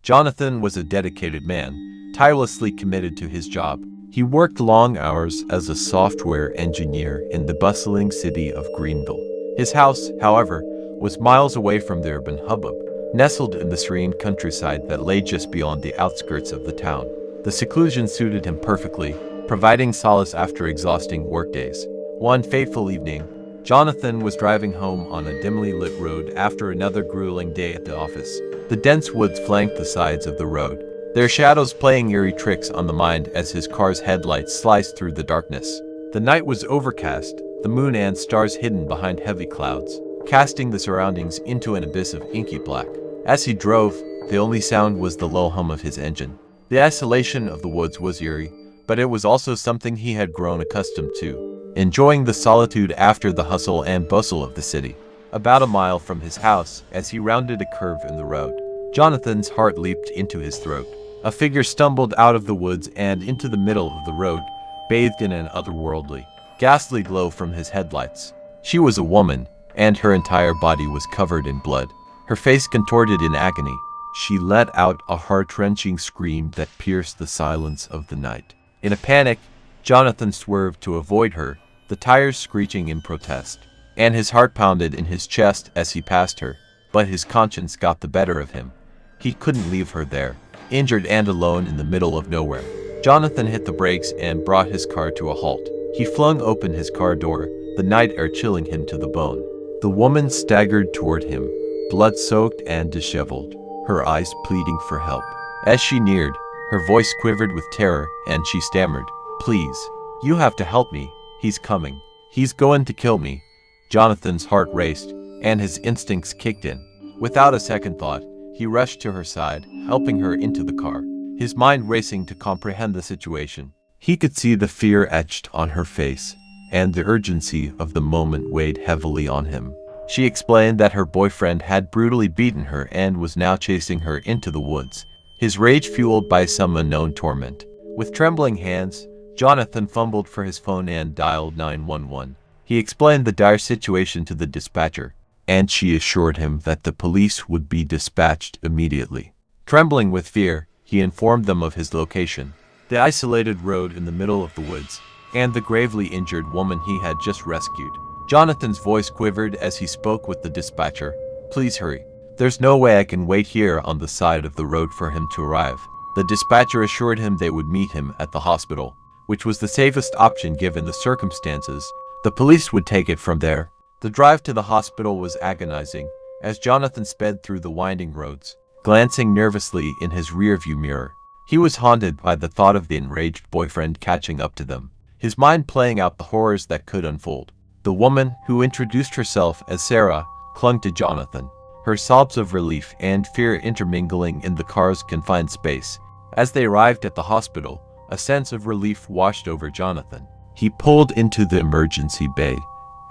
Jonathan was a dedicated man, tirelessly committed to his job. He worked long hours as a software engineer in the bustling city of Greenville. His house, however, was miles away from the urban hubbub, nestled in the serene countryside that lay just beyond the outskirts of the town. The seclusion suited him perfectly, providing solace after exhausting workdays. One fateful evening, Jonathan was driving home on a dimly lit road after another grueling day at the office. The dense woods flanked the sides of the road, their shadows playing eerie tricks on the mind as his car's headlights sliced through the darkness. The night was overcast, the moon and stars hidden behind heavy clouds, casting the surroundings into an abyss of inky black. As he drove, the only sound was the low hum of his engine. The isolation of the woods was eerie, but it was also something he had grown accustomed to, enjoying the solitude after the hustle and bustle of the city. About a mile from his house, as he rounded a curve in the road, Jonathan's heart leaped into his throat. A figure stumbled out of the woods and into the middle of the road, bathed in an otherworldly, ghastly glow from his headlights. She was a woman, and her entire body was covered in blood, her face contorted in agony. She let out a heart-wrenching scream that pierced the silence of the night. In a panic, Jonathan swerved to avoid her, the tires screeching in protest, and his heart pounded in his chest as he passed her. But his conscience got the better of him. He couldn't leave her there, injured and alone in the middle of nowhere. Jonathan hit the brakes and brought his car to a halt. He flung open his car door, the night air chilling him to the bone. The woman staggered toward him, blood-soaked and disheveled, her eyes pleading for help. As she neared, her voice quivered with terror, and she stammered, "Please, you have to help me. He's coming. He's going to kill me." Jonathan's heart raced, and his instincts kicked in. Without a second thought, he rushed to her side, helping her into the car, his mind racing to comprehend the situation. He could see the fear etched on her face, and the urgency of the moment weighed heavily on him. She explained that her boyfriend had brutally beaten her and was now chasing her into the woods, his rage fueled by some unknown torment. With trembling hands, Jonathan fumbled for his phone and dialed 911. He explained the dire situation to the dispatcher, and she assured him that the police would be dispatched immediately. Trembling with fear, he informed them of his location, the isolated road in the middle of the woods, and the gravely injured woman he had just rescued. Jonathan's voice quivered as he spoke with the dispatcher. "Please hurry. There's no way I can wait here on the side of the road for him to arrive." The dispatcher assured him they would meet him at the hospital, which was the safest option given the circumstances. The police would take it from there. The drive to the hospital was agonizing, as Jonathan sped through the winding roads, glancing nervously in his rearview mirror. He was haunted by the thought of the enraged boyfriend catching up to them, his mind playing out the horrors that could unfold. The woman, who introduced herself as Sarah, clung to Jonathan, her sobs of relief and fear intermingling in the car's confined space. As they arrived at the hospital, a sense of relief washed over Jonathan. He pulled into the emergency bay,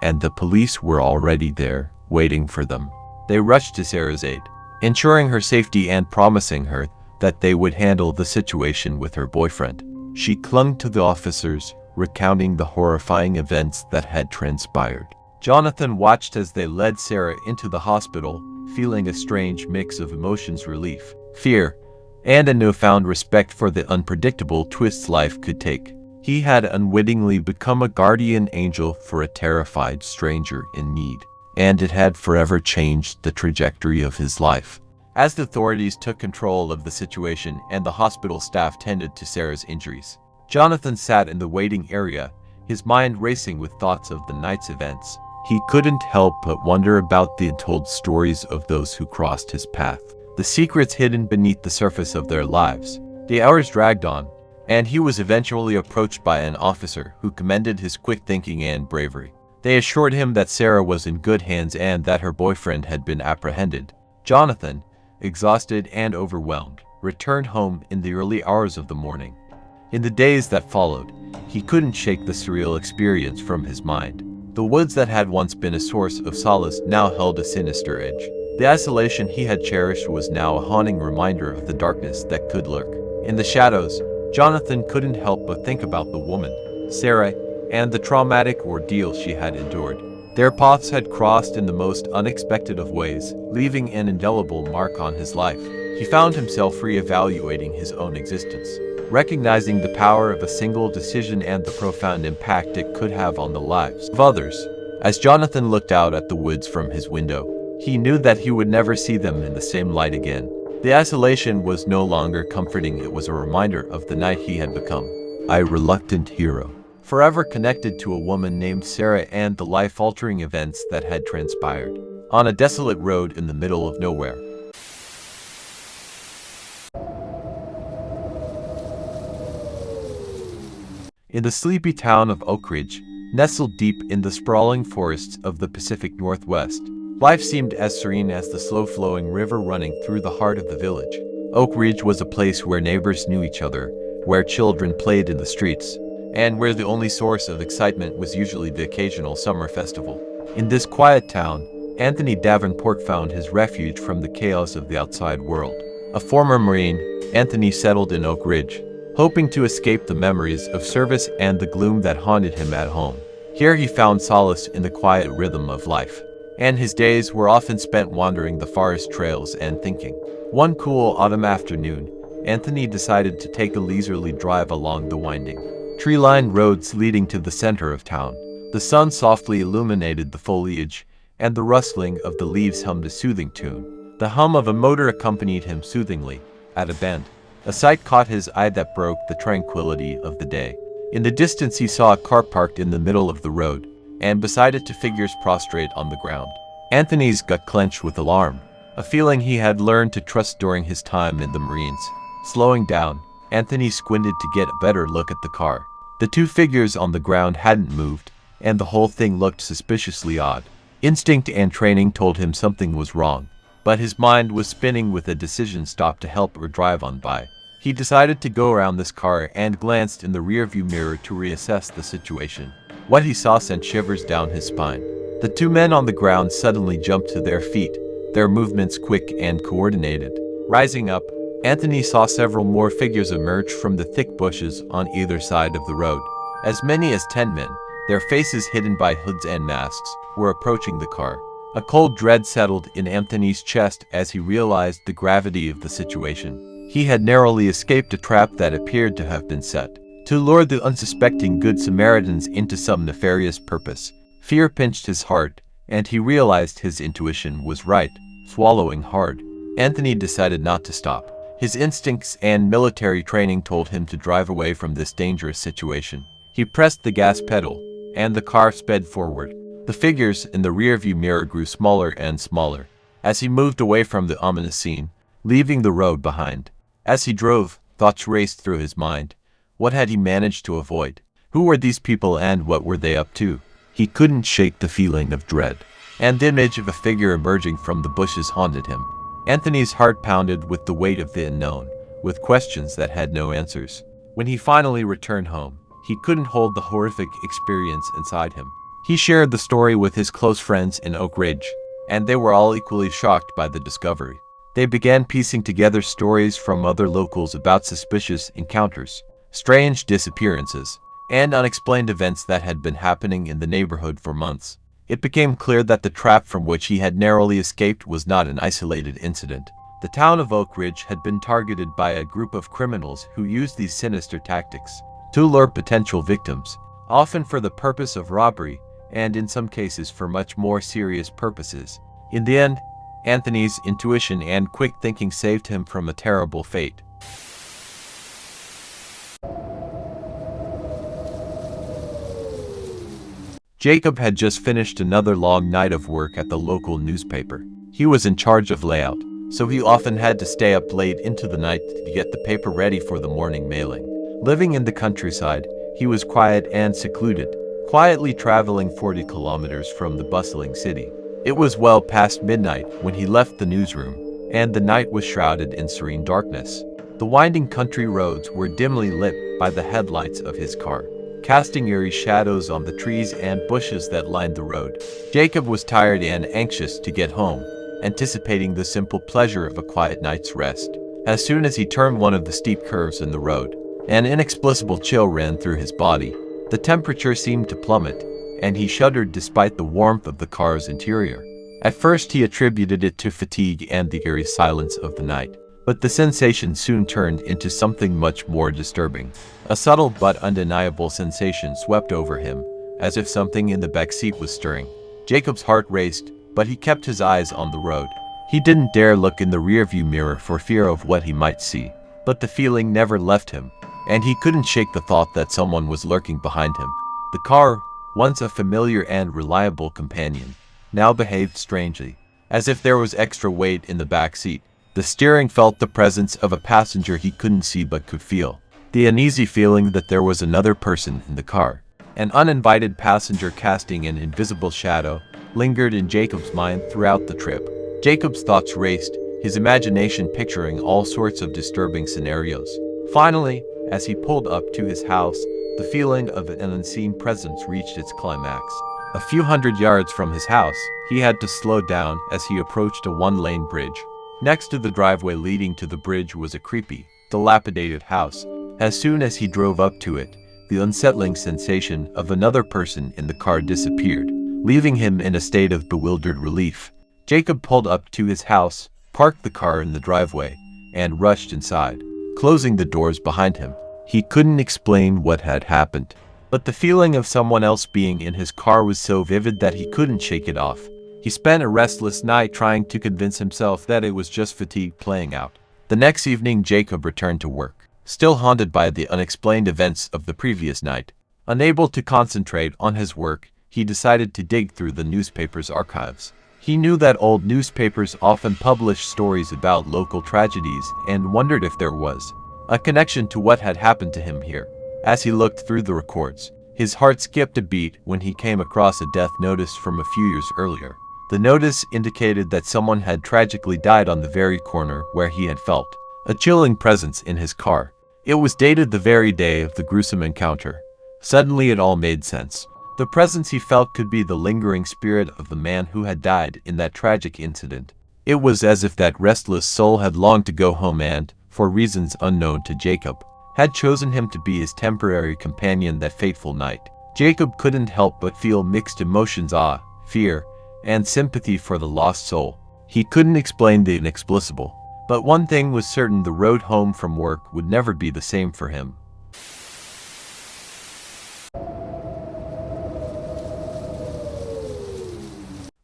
and the police were already there, waiting for them. They rushed to Sarah's aid, ensuring her safety and promising her that they would handle the situation with her boyfriend. She clung to the officers, recounting the horrifying events that had transpired. Jonathan watched as they led Sarah into the hospital, feeling a strange mix of emotions: relief, fear, and a newfound respect for the unpredictable twists life could take. He had unwittingly become a guardian angel for a terrified stranger in need, and it had forever changed the trajectory of his life. As the authorities took control of the situation and the hospital staff tended to Sarah's injuries, Jonathan sat in the waiting area, his mind racing with thoughts of the night's events. He couldn't help but wonder about the untold stories of those who crossed his path, the secrets hidden beneath the surface of their lives. The hours dragged on, and he was eventually approached by an officer who commended his quick thinking and bravery. They assured him that Sarah was in good hands and that her boyfriend had been apprehended. Jonathan, exhausted and overwhelmed, returned home in the early hours of the morning. In the days that followed, he couldn't shake the surreal experience from his mind. The woods that had once been a source of solace now held a sinister edge. The isolation he had cherished was now a haunting reminder of the darkness that could lurk. In the shadows, Jonathan couldn't help but think about the woman, Sarah, and the traumatic ordeal she had endured. Their paths had crossed in the most unexpected of ways, leaving an indelible mark on his life. he found himself re-evaluating his own existence, recognizing the power of a single decision and the profound impact it could have on the lives of others. As Jonathan looked out at the woods from his window, he knew that he would never see them in the same light again. The isolation was no longer comforting, it was a reminder of the knight he had become, a reluctant hero, forever connected to a woman named Sarah and the life-altering events that had transpired on a desolate road in the middle of nowhere. In the sleepy town of Oak Ridge, nestled deep in the sprawling forests of the Pacific Northwest, life seemed as serene as the slow-flowing river running through the heart of the village. Oak Ridge was a place where neighbors knew each other, where children played in the streets, and where the only source of excitement was usually the occasional summer festival. In this quiet town, Anthony Davenport found his refuge from the chaos of the outside world. A former Marine, Anthony settled in Oak Ridge, hoping to escape the memories of service and the gloom that haunted him at home. Here he found solace in the quiet rhythm of life, and his days were often spent wandering the forest trails and thinking. One cool autumn afternoon, Anthony decided to take a leisurely drive along the winding, tree-lined roads leading to the center of town. The sun softly illuminated the foliage, and the rustling of the leaves hummed a soothing tune. The hum of a motor accompanied him soothingly. At a bend, a sight caught his eye that broke the tranquility of the day. In the distance he saw a car parked in the middle of the road, and beside it two figures prostrate on the ground. Anthony's gut clenched with alarm, a feeling he had learned to trust during his time in the Marines. Slowing down, Anthony squinted to get a better look at the car. The two figures on the ground hadn't moved, and the whole thing looked suspiciously odd. Instinct and training told him something was wrong, but his mind was spinning with a decision: stop to help or drive on by. He decided to go around this car and glanced in the rearview mirror to reassess the situation. What he saw sent shivers down his spine. The two men on the ground suddenly jumped to their feet, their movements quick and coordinated. Rising up, Anthony saw several more figures emerge from the thick bushes on either side of the road. As many as 10 men, their faces hidden by hoods and masks, were approaching the car. A cold dread settled in Anthony's chest as he realized the gravity of the situation. He had narrowly escaped a trap that appeared to have been set to lure the unsuspecting Good Samaritans into some nefarious purpose. Fear pinched his heart, and he realized his intuition was right. Swallowing hard, Anthony decided not to stop. His instincts and military training told him to drive away from this dangerous situation. He pressed the gas pedal, and the car sped forward. The figures in the rearview mirror grew smaller and smaller as he moved away from the ominous scene, leaving the road behind. As he drove, thoughts raced through his mind. What had he managed to avoid? Who were these people and what were they up to? He couldn't shake the feeling of dread, and the image of a figure emerging from the bushes haunted him. Anthony's heart pounded with the weight of the unknown, with questions that had no answers. When he finally returned home, he couldn't hold the horrific experience inside him. He shared the story with his close friends in Oak Ridge, and they were all equally shocked by the discovery. They began piecing together stories from other locals about suspicious encounters, strange disappearances, and unexplained events that had been happening in the neighborhood for months. It became clear that the trap from which he had narrowly escaped was not an isolated incident. The town of Oak Ridge had been targeted by a group of criminals who used these sinister tactics to lure potential victims, often for the purpose of robbery, and in some cases for much more serious purposes. In the end, Anthony's intuition and quick thinking saved him from a terrible fate. Jacob had just finished another long night of work at the local newspaper. He was in charge of layout, so he often had to stay up late into the night to get the paper ready for the morning mailing. Living in the countryside, he was quiet and secluded, quietly traveling 40 kilometers from the bustling city. It was well past midnight when he left the newsroom, and the night was shrouded in serene darkness. The winding country roads were dimly lit by the headlights of his car, casting eerie shadows on the trees and bushes that lined the road. Jacob was tired and anxious to get home, anticipating the simple pleasure of a quiet night's rest. As soon as he turned one of the steep curves in the road, an inexplicable chill ran through his body. The temperature seemed to plummet, and he shuddered despite the warmth of the car's interior. At first he attributed it to fatigue and the eerie silence of the night. But the sensation soon turned into something much more disturbing. A subtle but undeniable sensation swept over him, as if something in the back seat was stirring. Jacob's heart raced, but he kept his eyes on the road. He didn't dare look in the rearview mirror for fear of what he might see. But the feeling never left him, and he couldn't shake the thought that someone was lurking behind him. The car, once a familiar and reliable companion, now behaved strangely, as if there was extra weight in the back seat. The steering felt the presence of a passenger he couldn't see but could feel. The uneasy feeling that there was another person in the car, an uninvited passenger casting an invisible shadow, lingered in Jacob's mind throughout the trip. Jacob's thoughts raced, his imagination picturing all sorts of disturbing scenarios. Finally, as he pulled up to his house, the feeling of an unseen presence reached its climax. A few hundred yards from his house, he had to slow down as he approached a one-lane bridge. Next to the driveway leading to the bridge was a creepy, dilapidated house. As soon as he drove up to it, the unsettling sensation of another person in the car disappeared, leaving him in a state of bewildered relief. Jacob pulled up to his house, parked the car in the driveway, and rushed inside, closing the doors behind him. He couldn't explain what had happened, but the feeling of someone else being in his car was so vivid that he couldn't shake it off. He spent a restless night trying to convince himself that it was just fatigue playing out. The next evening, Jacob returned to work, still haunted by the unexplained events of the previous night. Unable to concentrate on his work, he decided to dig through the newspaper's archives. He knew that old newspapers often published stories about local tragedies and wondered if there was a connection to what had happened to him here. As he looked through the records, his heart skipped a beat when he came across a death notice from a few years earlier. The notice indicated that someone had tragically died on the very corner where he had felt a chilling presence in his car. It was dated the very day of the gruesome encounter. Suddenly it all made sense. The presence he felt could be the lingering spirit of the man who had died in that tragic incident. It was as if that restless soul had longed to go home and, for reasons unknown to Jacob, had chosen him to be his temporary companion that fateful night. Jacob couldn't help but feel mixed emotions: awe, fear, and sympathy for the lost soul. He couldn't explain the inexplicable, but one thing was certain: the road home from work would never be the same for him.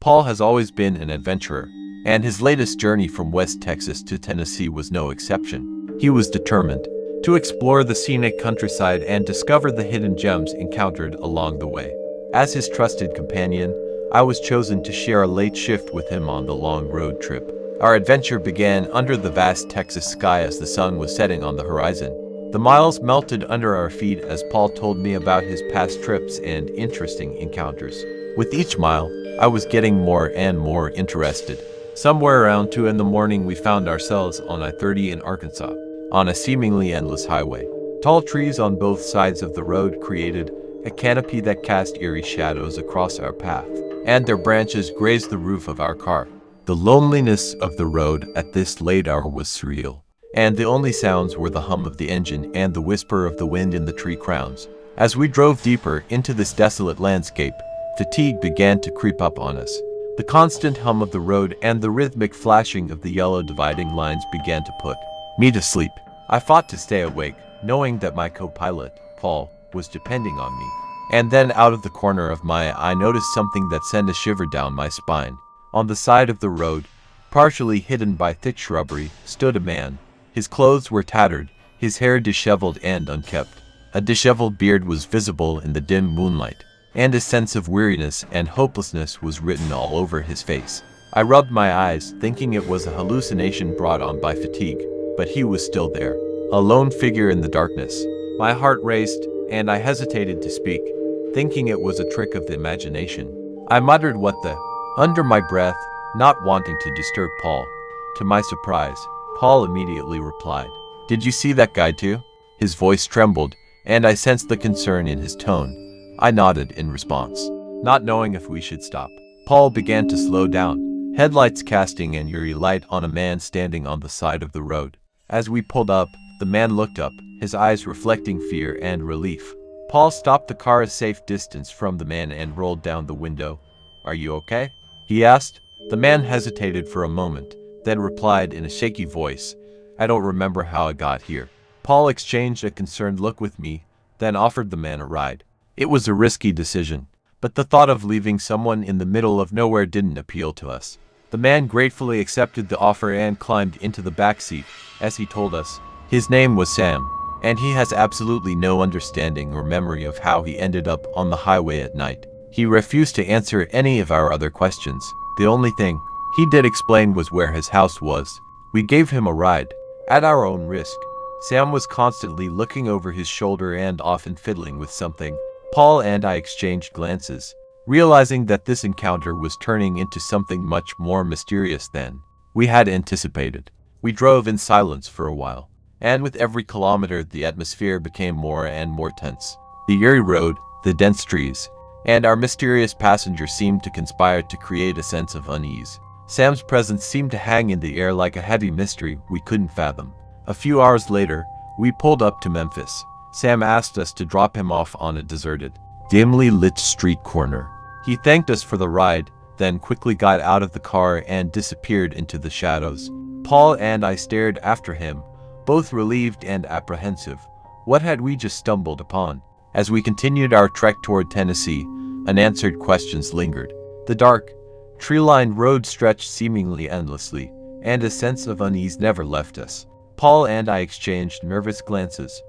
Paul has always been an adventurer, and his latest journey from West Texas to Tennessee was no exception. He was determined to explore the scenic countryside and discover the hidden gems encountered along the way. As his trusted companion, I was chosen to share a late shift with him on the long road trip. Our adventure began under the vast Texas sky as the sun was setting on the horizon. The miles melted under our feet as Paul told me about his past trips and interesting encounters. With each mile, I was getting more and more interested. Somewhere around 2 in the morning, we found ourselves on I-30 in Arkansas, on a seemingly endless highway. Tall trees on both sides of the road created a canopy that cast eerie shadows across our path, and their branches grazed the roof of our car. The loneliness of the road at this late hour was surreal, and the only sounds were the hum of the engine and the whisper of the wind in the tree crowns. As we drove deeper into this desolate landscape, fatigue began to creep up on us. The constant hum of the road and the rhythmic flashing of the yellow dividing lines began to put me to sleep. I fought to stay awake, knowing that my co-pilot, Paul, was depending on me. And then out of the corner of my eye I noticed something that sent a shiver down my spine. On the side of the road, partially hidden by thick shrubbery, stood a man. His clothes were tattered, his hair disheveled and unkempt. A disheveled beard was visible in the dim moonlight, and a sense of weariness and hopelessness was written all over his face. I rubbed my eyes, thinking it was a hallucination brought on by fatigue, but he was still there, a lone figure in the darkness. My heart raced, and I hesitated to speak, thinking it was a trick of the imagination. I muttered "what the?" under my breath, not wanting to disturb Paul. To my surprise, Paul immediately replied, "Did you see that guy too?" His voice trembled, and I sensed the concern in his tone. I nodded in response, not knowing if we should stop. Paul began to slow down, headlights casting an eerie light on a man standing on the side of the road. As we pulled up, the man looked up, his eyes reflecting fear and relief. Paul stopped the car a safe distance from the man and rolled down the window. "Are you okay?" he asked. The man hesitated for a moment, then replied in a shaky voice, I don't remember how I got here." Paul exchanged a concerned look with me, then offered the man a ride. It was a risky decision, but the thought of leaving someone in the middle of nowhere didn't appeal to us. The man gratefully accepted the offer and climbed into the back seat. As he told us, his name was Sam, and he has absolutely no understanding or memory of how he ended up on the highway at night. He refused to answer any of our other questions. The only thing he did explain was where his house was. We gave him a ride, at our own risk. Sam was constantly looking over his shoulder and often fiddling with something. Paul and I exchanged glances, realizing that this encounter was turning into something much more mysterious than we had anticipated. We drove in silence for a while, and with every kilometer the atmosphere became more and more tense. The eerie road, the dense trees, and our mysterious passenger seemed to conspire to create a sense of unease. Sam's presence seemed to hang in the air like a heavy mystery we couldn't fathom. A few hours later, we pulled up to Memphis. Sam asked us to drop him off on a deserted, dimly lit street corner. He thanked us for the ride, then quickly got out of the car and disappeared into the shadows. Paul and I stared after him, both relieved and apprehensive. What had we just stumbled upon? As we continued our trek toward Tennessee, unanswered questions lingered. The dark, tree-lined road stretched seemingly endlessly, and a sense of unease never left us. Paul and I exchanged nervous glances.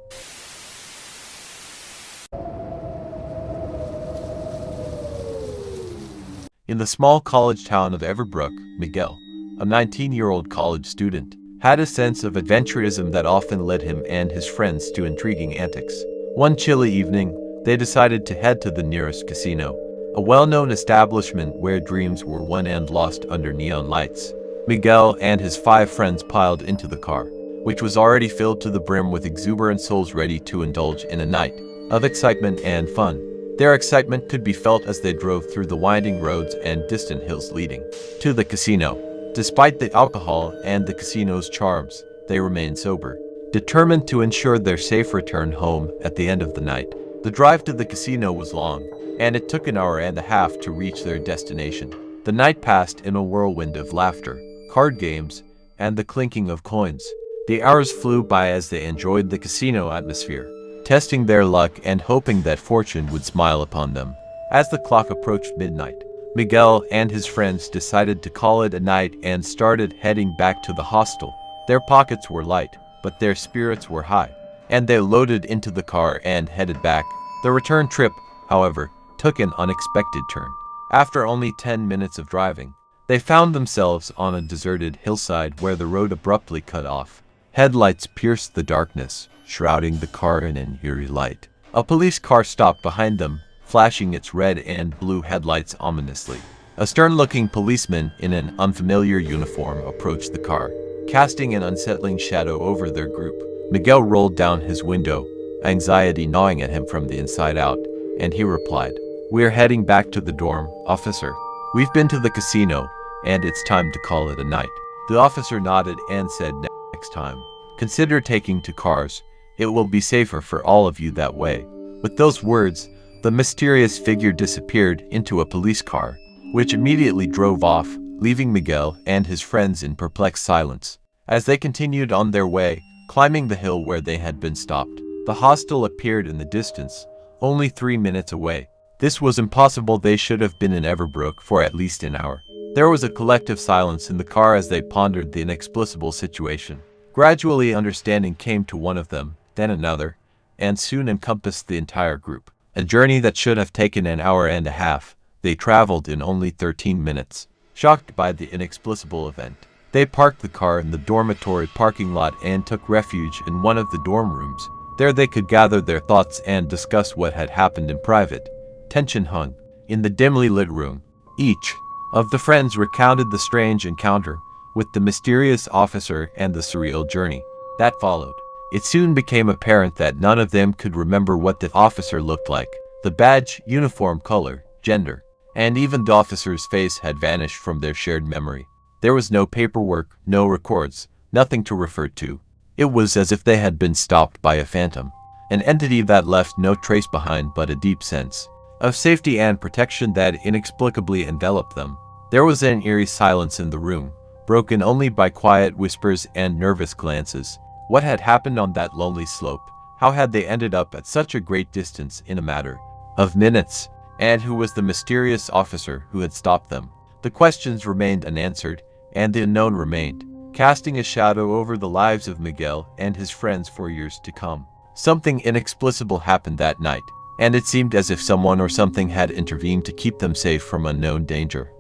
In the small college town of Everbrook, Miguel, a 19-year-old college student, had a sense of adventurism that often led him and his friends to intriguing antics. One chilly evening, they decided to head to the nearest casino, a well-known establishment where dreams were won and lost under neon lights. Miguel and his 5 friends piled into the car, which was already filled to the brim with exuberant souls ready to indulge in a night of excitement and fun. Their excitement could be felt as they drove through the winding roads and distant hills leading to the casino. Despite the alcohol and the casino's charms, they remained sober, determined to ensure their safe return home at the end of the night. The drive to the casino was long, and it took an hour and a half to reach their destination. The night passed in a whirlwind of laughter, card games, and the clinking of coins. The hours flew by as they enjoyed the casino atmosphere, testing their luck and hoping that fortune would smile upon them. As the clock approached midnight, Miguel and his friends decided to call it a night and started heading back to the hostel. Their pockets were light, but their spirits were high, and they loaded into the car and headed back. The return trip, however, took an unexpected turn. After only 10 minutes of driving, they found themselves on a deserted hillside where the road abruptly cut off. Headlights pierced the darkness, shrouding the car in an eerie light. A police car stopped behind them, flashing its red and blue headlights ominously. A stern-looking policeman in an unfamiliar uniform approached the car, casting an unsettling shadow over their group. Miguel rolled down his window, anxiety gnawing at him from the inside out, and he replied, "We're heading back to the dorm, officer. We've been to the casino, and it's time to call it a night." The officer nodded and said, "Next time, consider taking to cars. It will be safer for all of you that way." With those words, the mysterious figure disappeared into a police car, which immediately drove off, leaving Miguel and his friends in perplexed silence. As they continued on their way, climbing the hill where they had been stopped, the hostel appeared in the distance, only 3 minutes away. This was impossible. They should have been in Everbrook for at least an hour. There was a collective silence in the car as they pondered the inexplicable situation. Gradually, understanding came to one of them, then another, and soon encompassed the entire group. A journey that should have taken an hour and a half, they traveled in only 13 minutes. Shocked by the inexplicable event, they parked the car in the dormitory parking lot and took refuge in one of the dorm rooms. There they could gather their thoughts and discuss what had happened in private. Tension hung in the dimly lit room. Each of the friends recounted the strange encounter with the mysterious officer and the surreal journey that followed. It soon became apparent that none of them could remember what the officer looked like. The badge, uniform color, gender, and even the officer's face had vanished from their shared memory. There was no paperwork, no records, nothing to refer to. It was as if they had been stopped by a phantom, an entity that left no trace behind but a deep sense of safety and protection that inexplicably enveloped them. There was an eerie silence in the room, broken only by quiet whispers and nervous glances. What had happened on that lonely slope? How had they ended up at such a great distance in a matter of minutes? And who was the mysterious officer who had stopped them? The questions remained unanswered, and the unknown remained, casting a shadow over the lives of Miguel and his friends for years to come. Something inexplicable happened that night, and it seemed as if someone or something had intervened to keep them safe from unknown danger.